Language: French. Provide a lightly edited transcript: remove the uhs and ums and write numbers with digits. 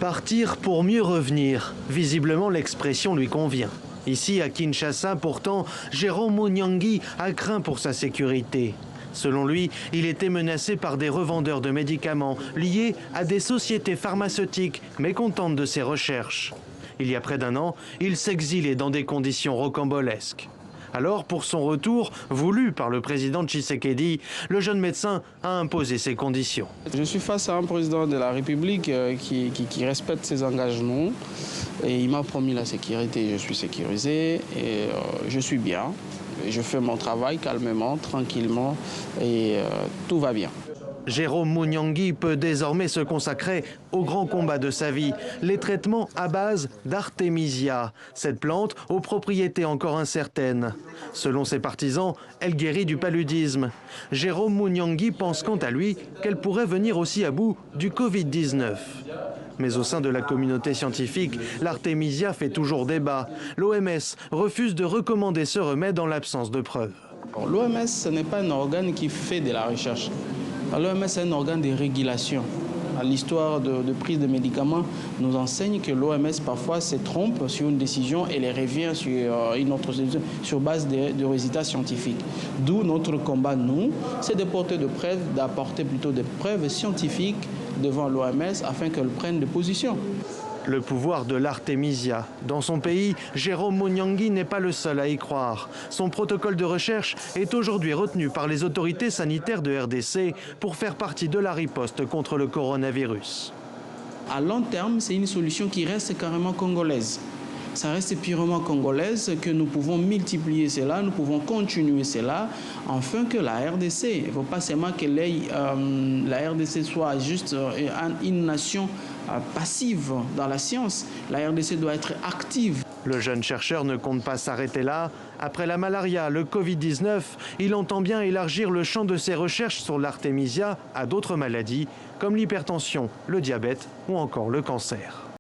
Partir pour mieux revenir. Visiblement, l'expression lui convient. Ici, à Kinshasa, pourtant, Jérôme Mounyangui a craint pour sa sécurité. Selon lui, il était menacé par des revendeurs de médicaments liés à des sociétés pharmaceutiques mécontentes de ses recherches. Il y a près d'un an, il s'exilait dans des conditions rocambolesques. Alors, pour son retour, voulu par le président Tshisekedi, le jeune médecin a imposé ses conditions. Je suis face à un président de la République qui respecte ses engagements et il m'a promis la sécurité. Je suis sécurisé et je suis bien. Je fais mon travail calmement, tranquillement et tout va bien. Jérôme Mounyangui peut désormais se consacrer au grand combat de sa vie, les traitements à base d'artémisia, cette plante aux propriétés encore incertaines. Selon ses partisans, elle guérit du paludisme. Jérôme Mounyangui pense quant à lui qu'elle pourrait venir aussi à bout du Covid-19. Mais au sein de la communauté scientifique, l'artémisia fait toujours débat. L'OMS refuse de recommander ce remède en l'absence de preuves. L'OMS, ce n'est pas un organe qui fait de la recherche. L'OMS est un organe de régulation. L'histoire de prise de médicaments nous enseigne que l'OMS parfois se trompe sur une décision et les revient sur une autre décision sur base de résultats scientifiques. D'où notre combat, nous, c'est de porter de preuves, d'apporter plutôt des preuves scientifiques devant l'OMS afin qu'elle prenne des positions. Le pouvoir de l'artémisia. Dans son pays, Jérôme Mounyangui n'est pas le seul à y croire. Son protocole de recherche est aujourd'hui retenu par les autorités sanitaires de RDC pour faire partie de la riposte contre le coronavirus. À long terme, c'est une solution qui reste carrément congolaise. Ça reste purement congolaise, que nous pouvons multiplier cela, nous pouvons continuer cela, afin que la RDC, il ne faut pas seulement que la RDC soit juste une nation passive dans la science, la RDC doit être active. Le jeune chercheur ne compte pas s'arrêter là. Après la malaria, le Covid-19, il entend bien élargir le champ de ses recherches sur l'artémisia à d'autres maladies, comme l'hypertension, le diabète ou encore le cancer.